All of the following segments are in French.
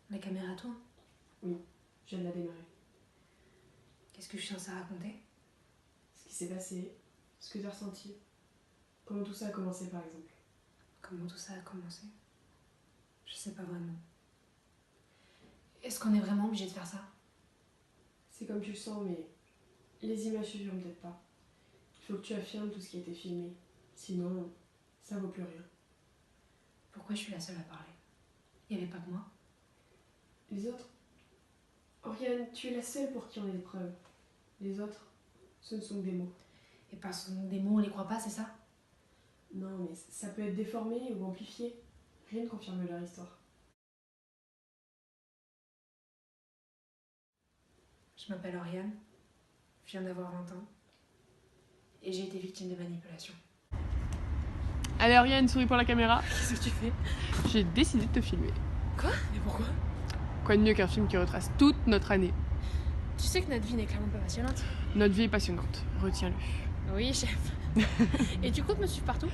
La caméra tourne? Oui, je viens de la démarrer. Qu'est-ce que je suis censée raconter? Ce qui s'est passé, ce que tu as ressenti. Comment tout ça a commencé par exemple. Comment tout ça a commencé? Je sais pas vraiment. Est-ce qu'on est vraiment obligé de faire ça? C'est comme tu le sens, mais les images suffiront peut-être pas. Il faut que tu affirmes tout ce qui a été filmé. Sinon, ça vaut plus rien. Pourquoi je suis la seule à parler? Il y avait pas que moi? Les autres? Oriane, tu es la seule pour qui on a des preuves. Les autres, ce ne sont que des mots. Et parce que des mots, on les croit pas, c'est ça? Non, mais ça peut être déformé ou amplifié. Rien ne confirme leur histoire. Je m'appelle Oriane, je viens d'avoir 20 ans, et j'ai été victime de manipulation. Allez Oriane, souris pour la caméra. Qu'est-ce que tu fais? J'ai décidé de te filmer. Quoi? Mais pourquoi? Quoi de mieux qu'un film qui retrace toute notre année? Tu sais que notre vie n'est clairement pas passionnante. Notre vie est passionnante, retiens-le. Oui, chef. Et tu comptes me suivre partout?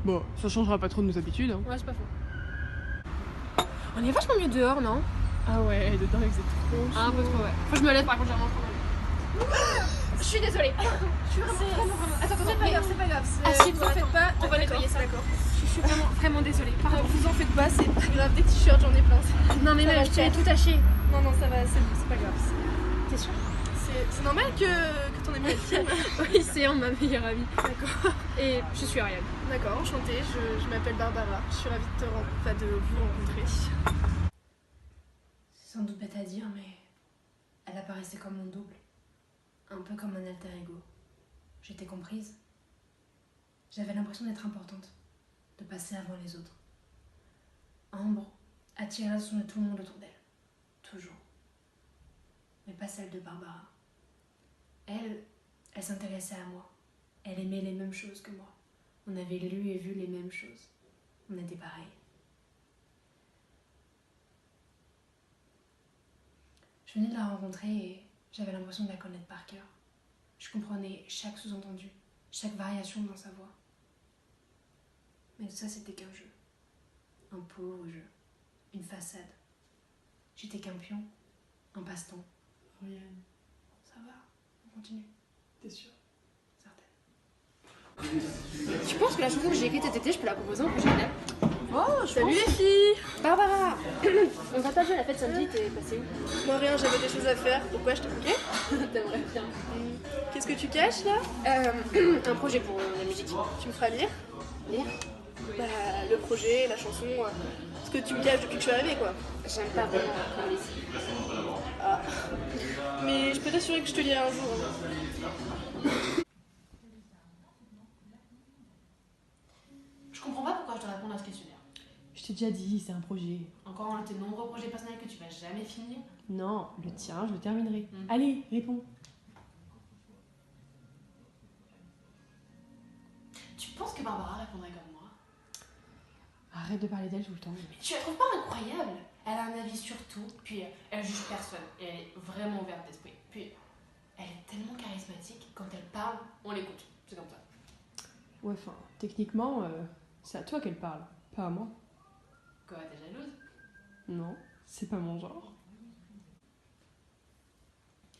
Bon, ça changera pas trop de nos habitudes. Hein. Ouais, c'est pas faux. On est vachement mieux dehors, non? Ah ouais, dedans il faisait trop chaud. Un peu trop, ouais. Faut que je me lève, par contre, j'ai vraiment trop mal. Je suis désolée. Je suis vraiment. Attends, c'est pas grave. Ah, si, vous en faites pas, on va nettoyer ça, d'accord. Je suis vraiment désolée. Pardon. Vous en faites pas, c'est pas grave, des t-shirts, j'en ai plein. Non, mais même, je t'avais tout taché. Non, ça va, c'est pas grave. T'es sûre? C'est normal que ton ami filme. Oui, c'est ma meilleure amie. D'accord. Et je suis Ariane. D'accord, enchantée, je m'appelle Barbara. Je suis ravie de vous rencontrer. C'est sans doute bête à dire, mais elle apparaissait comme mon double. Un peu comme un alter ego. J'étais comprise. J'avais l'impression d'être importante, de passer avant les autres. Ambre attirait l'attention de tout le monde autour d'elle. Toujours. Mais pas celle de Barbara. Elle s'intéressait à moi. Elle aimait les mêmes choses que moi. On avait lu et vu les mêmes choses. On était pareils. Je venais de la rencontrer et j'avais l'impression de la connaître par cœur. Je comprenais chaque sous-entendu, chaque variation dans sa voix. Mais tout ça, c'était qu'un jeu. Un pauvre jeu. Une façade. J'étais qu'un pion. Un passe-temps. Oriane, Ça va, on continue. t'es sûre? Certaine. Tu penses que la chanson que j'ai écrite cet été, je peux la proposer en projet d'année? Oh, salut les filles. Barbara, on va pas jouer à la fête samedi, t'es passée où? Moi rien, j'avais des choses à faire. Pourquoi je t'ai bouqué? T'aimerais bien. Qu'est-ce que tu caches là? Un projet pour la musique. Tu me feras lire? Lire? Bah, le projet, la chanson, ce que tu me caches depuis que je suis arrivée quoi. J'aime pas vraiment apprendre les signes. Ah. Mais je peux t'assurer que je te lirai un jour. Hein. Je comprends pas pourquoi je dois répondre à ce questionnaire. Je t'ai déjà dit, c'est un projet. Encore un de tes nombreux projets personnels que tu vas jamais finir. Non, le tien, je le terminerai. Mm. Allez, réponds. Tu penses que Barbara répondrait comme moi? Arrête de parler d'elle tout le temps. Mais tu la trouves pas incroyable? Elle a un avis sur tout, puis elle juge personne, et elle est vraiment ouverte d'esprit. Puis elle est tellement charismatique, quand elle parle, on l'écoute. C'est comme ça. Ouais, enfin, techniquement, c'est à toi qu'elle parle, pas à moi. Quoi, t'es jalouse? Non, c'est pas mon genre.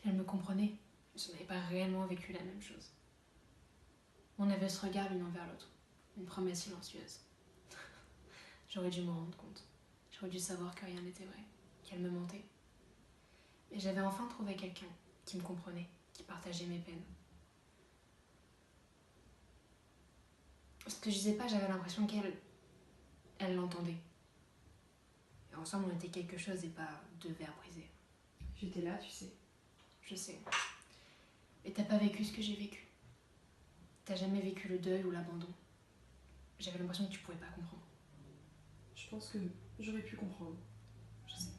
Elle me comprenait. Je n'avais pas réellement vécu la même chose. On avait ce regard l'une envers l'autre. Une promesse silencieuse. J'aurais dû m'en rendre compte. J'aurais dû savoir que rien n'était vrai, qu'elle me mentait. Mais j'avais enfin trouvé quelqu'un qui me comprenait, qui partageait mes peines. Ce que je disais pas, j'avais l'impression qu'elle l'entendait. Et ensemble, on était quelque chose et pas deux verres brisés. J'étais là, tu sais. Je sais. Mais t'as pas vécu ce que j'ai vécu. T'as jamais vécu le deuil ou l'abandon. J'avais l'impression que tu pouvais pas comprendre. Je pense que j'aurais pu comprendre. Je sais.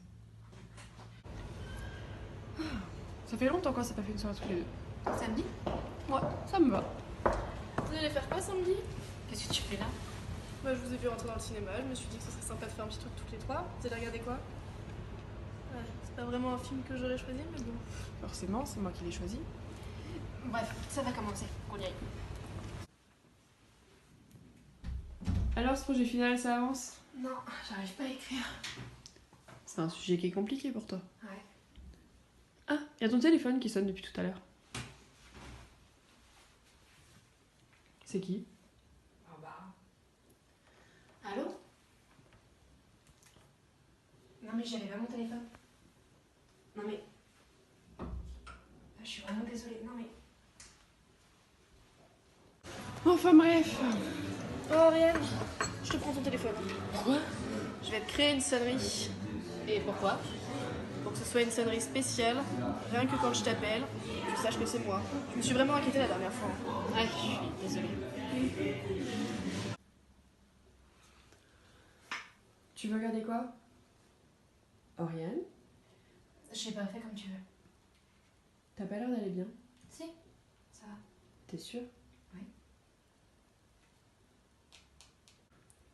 Ça fait longtemps qu'on s'est pas fait une soirée tous les deux. Samedi? Ouais, ça me va. Vous allez faire quoi samedi? Qu'est-ce que tu fais là? Bah, je vous ai vu rentrer dans le cinéma, je me suis dit que ce serait sympa de faire un petit truc toutes les trois. Vous allez regarder quoi? Ouais, c'est pas vraiment un film que j'aurais choisi, mais bon. Forcément, c'est moi qui l'ai choisi. Bref, ça va commencer. Qu'on y aille. Alors, ce projet final, ça avance? Non, j'arrive pas à écrire. Ça C'est un sujet qui est compliqué pour toi. Ouais. Ah, il y a ton téléphone qui sonne depuis tout à l'heure. C'est qui? Oh bah. Allô? Non mais j'avais pas mon téléphone. Non mais... Je suis vraiment désolée, non mais... Enfin bref. Oh Rian, je te prends ton téléphone. Pourquoi? Je vais te créer une sonnerie. Et pourquoi? Pour que ce soit une sonnerie spéciale, rien que quand je t'appelle, tu saches que c'est moi. Je me suis vraiment inquiétée la dernière fois. Ah, je suis désolée. Tu veux regarder quoi? Oriane, J'ai pas fait comme tu veux. t'as pas l'air d'aller bien. Si, ça va. T'es sûre?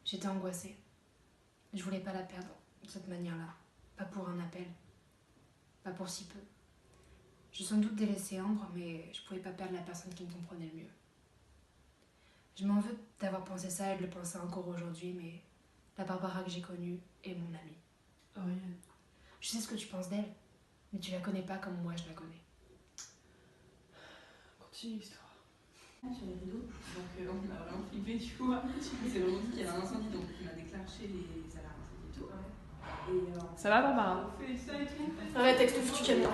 J'étais angoissée. Je voulais pas la perdre de cette manière-là. Pas pour un appel. Pas pour si peu. J'ai sans doute délaissé Ambre, mais je pouvais pas perdre la personne qui me comprenait le mieux. Je m'en veux d'avoir pensé ça et de le penser encore aujourd'hui, mais la Barbara que j'ai connue est mon amie. Oriane. Je sais ce que tu penses d'elle, mais tu la connais pas comme moi je la connais. Continue l'histoire. Sur les rideaux, donc on a vraiment flippé du coup. C'est vraiment dit qu'il y avait un incendie, donc on a déclenché les alarmes incendie et tout. Et Ça va, Barbara? on fait ça et tout. Arrête avec ton foutu camion.